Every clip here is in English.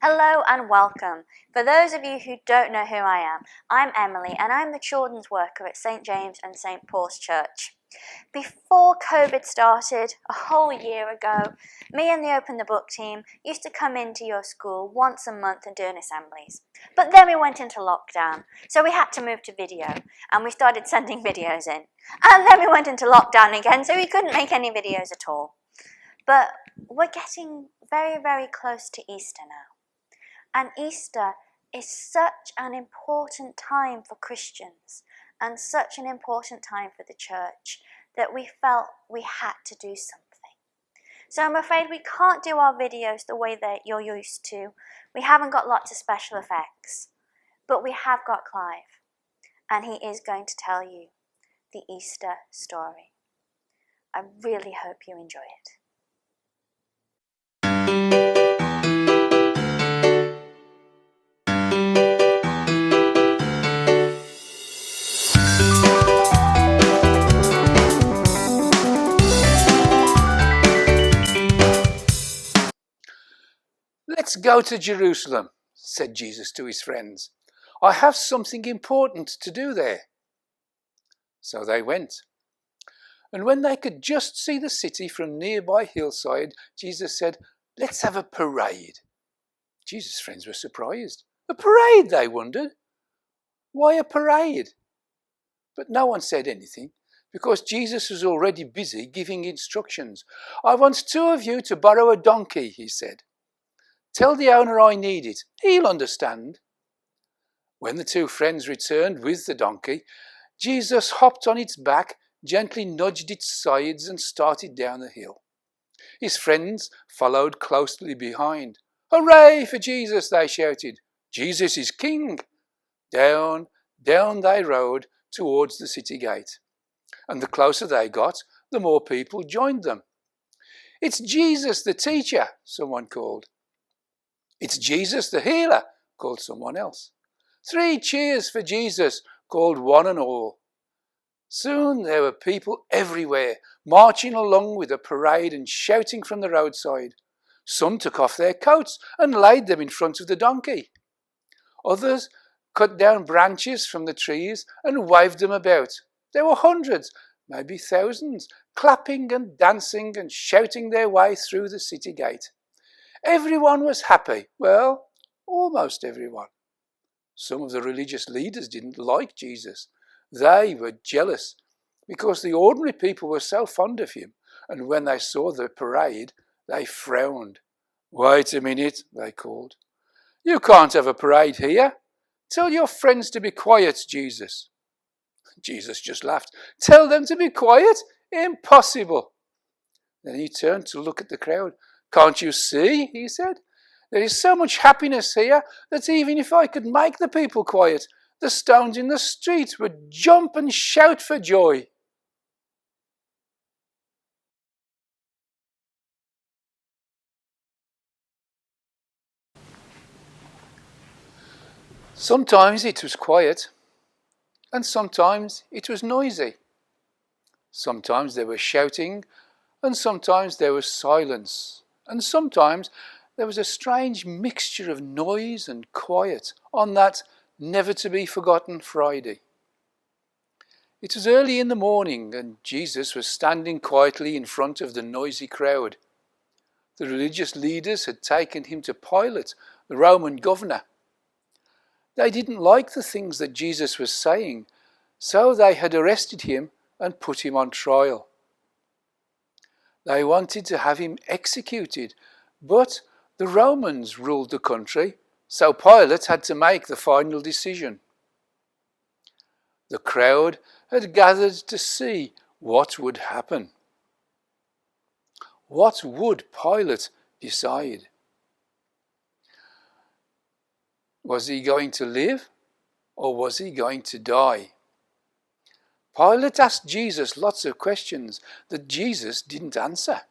Hello and welcome. For those of you who don't know who I am, I'm Emily and I'm the children's worker at St James and St Paul's Church. Before COVID started, a whole year ago, me and the Open the Book team used to come into your school once a month and do an assemblies. But then we went into lockdown, so we had to move to video and we started sending videos in. And then we went into lockdown again, so we couldn't make any videos at all. But we're getting very, very close to Easter now. And Easter is such an important time for Christians and such an important time for the church that we felt we had to do something. So I'm afraid we can't do our videos the way that you're used to. We haven't got lots of special effects, but we have got Clive, and he is going to tell you the Easter story. I really hope you enjoy it. "Let's go to Jerusalem," said Jesus to his friends. "I have something important to do there." So they went. And when they could just see the city from nearby hillside, Jesus said, "Let's have a parade." Jesus' friends were surprised. A parade, they wondered. Why a parade? But no one said anything, because Jesus was already busy giving instructions. "I want two of you to borrow a donkey," he said. "Tell the owner I need it. He'll understand." When the two friends returned with the donkey, Jesus hopped on its back, gently nudged its sides and started down the hill. His friends followed closely behind. "Hooray for Jesus!" they shouted. "Jesus is king!" Down they rode towards the city gate. And the closer they got, the more people joined them. "It's Jesus the teacher," someone called. "It's Jesus the healer," called someone else. "Three cheers for Jesus," called one and all. Soon there were people everywhere, marching along with the parade and shouting from the roadside. Some took off their coats and laid them in front of the donkey. Others cut down branches from the trees and waved them about. There were hundreds, maybe thousands, clapping and dancing and shouting their way through the city gate. Everyone was happy. Well, almost everyone. Some of the religious leaders didn't like Jesus. They were jealous because the ordinary people were so fond of him, and when they saw the parade, they frowned. "Wait a minute," they called. "You can't have a parade here. Tell your friends to be quiet, Jesus." Jesus just laughed. "Tell them to be quiet? Impossible." Then he turned to look at the crowd. "Can't you see?" he said. "There is so much happiness here that even if I could make the people quiet, the stones in the street would jump and shout for joy." Sometimes it was quiet, and sometimes it was noisy. Sometimes there was shouting, and sometimes there was silence, and sometimes there was a strange mixture of noise and quiet on that never-to-be-forgotten Friday. It was early in the morning, and Jesus was standing quietly in front of the noisy crowd. The religious leaders had taken him to Pilate, the Roman governor. They didn't like the things that Jesus was saying, so they had arrested him and put him on trial. They wanted to have him executed, but the Romans ruled the country, so Pilate had to make the final decision. The crowd had gathered to see what would happen. What would Pilate decide? Was he going to live, or was he going to die? Pilate asked Jesus lots of questions that Jesus didn't answer.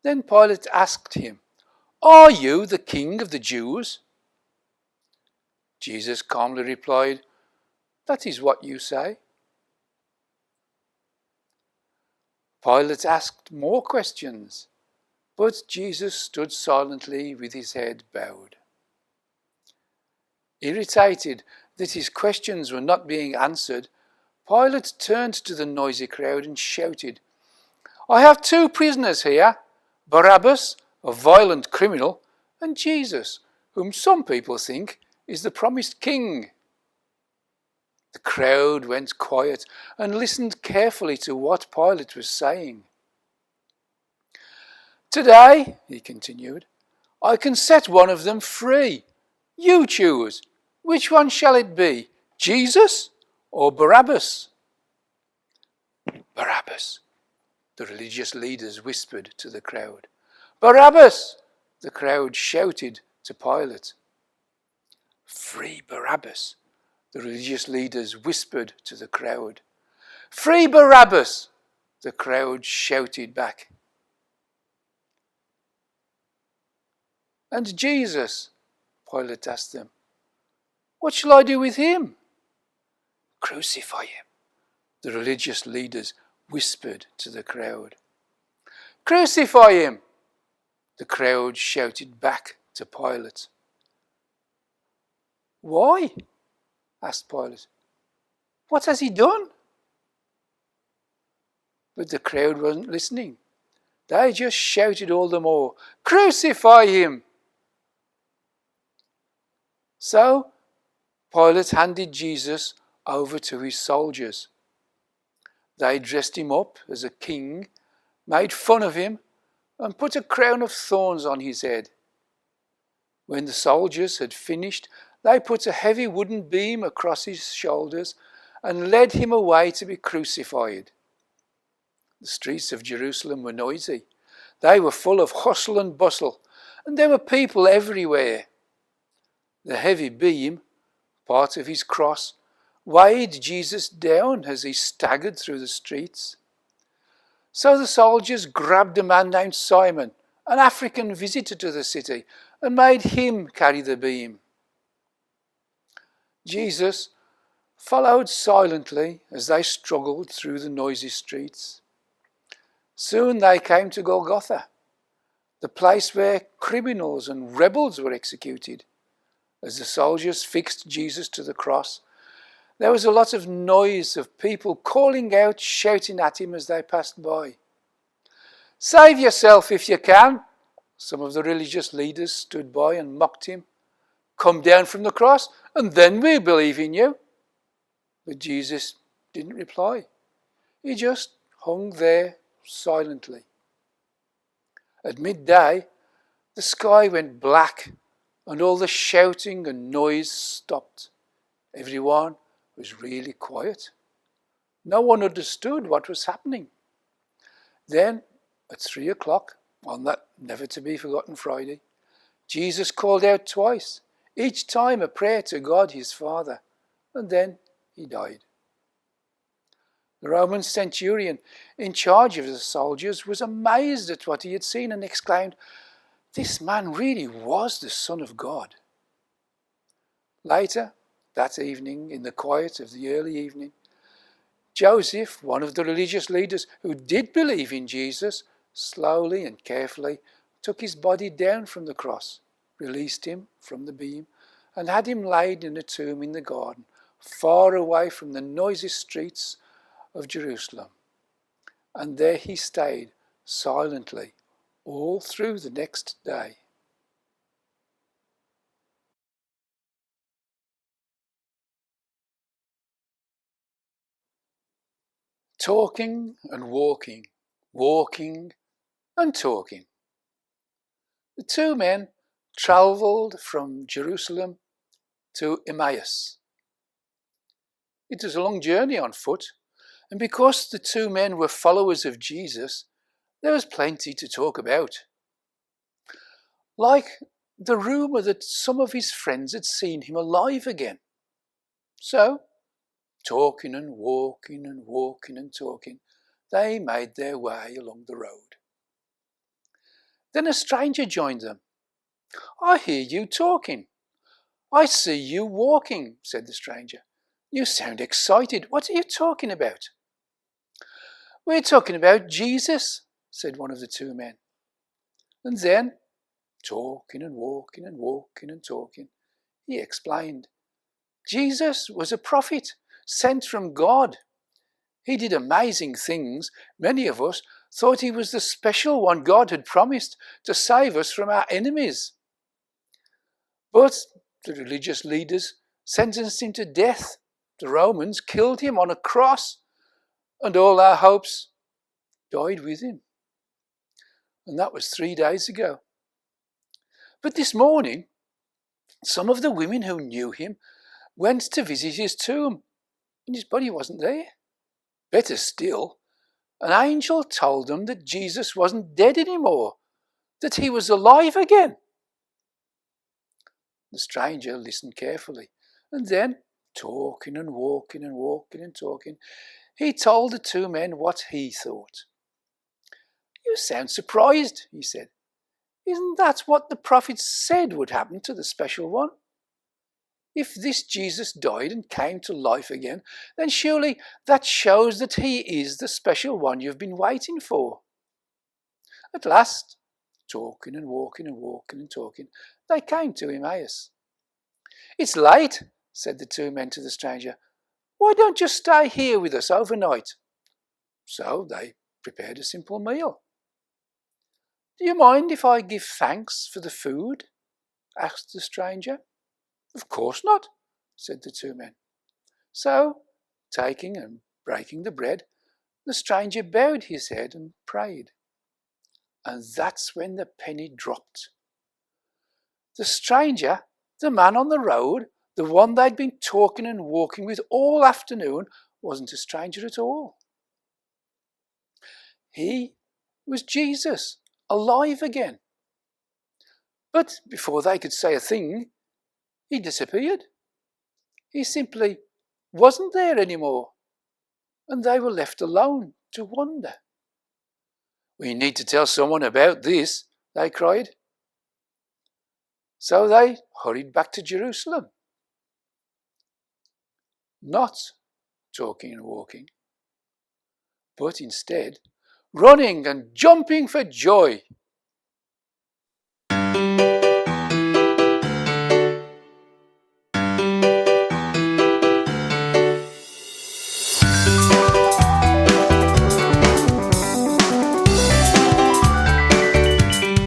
Then Pilate asked him, "Are you the king of the Jews?" Jesus calmly replied, "That is what you say." Pilate asked more questions, But Jesus stood silently with his head bowed. Irritated that his questions were not being answered, Pilate turned to the noisy crowd and shouted, "I have two prisoners here, Barabbas, a violent criminal, and Jesus, whom some people think is the promised king." The crowd went quiet and listened carefully to what Pilate was saying. "Today," he continued, "I can set one of them free. You choose. Which one shall it be, Jesus or Barabbas?" "Barabbas," the religious leaders whispered to the crowd. "Barabbas!" the crowd shouted to Pilate. "Free Barabbas," the religious leaders whispered to the crowd. "Free Barabbas!" the crowd shouted back. "And Jesus?" Pilate asked them. "What shall I do with him?" "Crucify him," the religious leaders whispered to the crowd. "Crucify him!" the crowd shouted back to Pilate. "Why?" asked Pilate. "What has he done?" But the crowd wasn't listening. They just shouted all the more, "Crucify him!" So Pilate handed Jesus over to his soldiers. They dressed him up as a king, made fun of him, and put a crown of thorns on his head. When the soldiers had finished, they put a heavy wooden beam across his shoulders and led him away to be crucified. The streets of Jerusalem were noisy. They were full of hustle and bustle, and there were people everywhere. The heavy beam, part of his cross, weighed Jesus down as he staggered through the streets. So the soldiers grabbed a man named Simon, an African visitor to the city, and made him carry the beam. Jesus followed silently as they struggled through the noisy streets. Soon they came to Golgotha, the place where criminals and rebels were executed. As the soldiers fixed Jesus to the cross, there was a lot of noise of people calling out, shouting at him as they passed by. "Save yourself if you can," some of the religious leaders stood by and mocked him. "Come down from the cross and then we'll believe in you." But Jesus didn't reply. He just hung there silently. At midday, the sky went black and all the shouting and noise stopped. Everyone was really quiet. No one understood what was happening. Then, at 3 o'clock, on that never-to-be-forgotten Friday, Jesus called out twice, each time a prayer to God his Father, and then he died. The Roman centurion in charge of the soldiers was amazed at what he had seen and exclaimed, "This man really was the Son of God." Later, that evening, in the quiet of the early evening, Joseph, one of the religious leaders who did believe in Jesus, slowly and carefully took his body down from the cross, released him from the beam, and had him laid in a tomb in the garden, far away from the noisy streets of Jerusalem. And there he stayed silently all through the next day. Talking and walking, walking and talking. The two men travelled from Jerusalem to Emmaus. It was a long journey on foot, and because the two men were followers of Jesus, there was plenty to talk about. Like the rumour that some of his friends had seen him alive again. So, talking and walking and walking and talking, they made their way along the road. Then a stranger joined them. "I hear you talking. I see you walking," said the stranger. "You sound excited. What are you talking about?" "We're talking about Jesus," said one of the two men. And then, talking and walking and walking and talking, he explained, Jesus was a prophet sent from God. He did amazing things. Many of us thought he was the special one God had promised to save us from our enemies. But the religious leaders sentenced him to death. The Romans killed him on a cross, and all our hopes died with him. And that was 3 days ago. But this morning, some of the women who knew him went to visit his tomb, and his body wasn't there. Better still, an angel told them that Jesus wasn't dead anymore, that he was alive again. The stranger listened carefully, and then, talking and walking and walking and talking, he told the two men what he thought. You sound surprised, he said. Isn't that what the prophets said would happen to the special one? If this Jesus died and came to life again, then surely that shows that he is the special one you've been waiting for. At last, talking and walking and walking and talking, they came to Emmaus. It's late, said the two men to the stranger. Why don't you stay here with us overnight? So they prepared a simple meal. Do you mind if I give thanks for the food? Asked the stranger. Of course not, said the two men. So, taking and breaking the bread, the stranger bowed his head and prayed. And that's when the penny dropped. The stranger, the man on the road, the one they'd been talking and walking with all afternoon, wasn't a stranger at all. He was Jesus, alive again. But before they could say a thing, he disappeared. He simply wasn't there anymore, and they were left alone to wonder. We need to tell someone about this, they cried. So they hurried back to Jerusalem. Not talking and walking, but instead running and jumping for joy.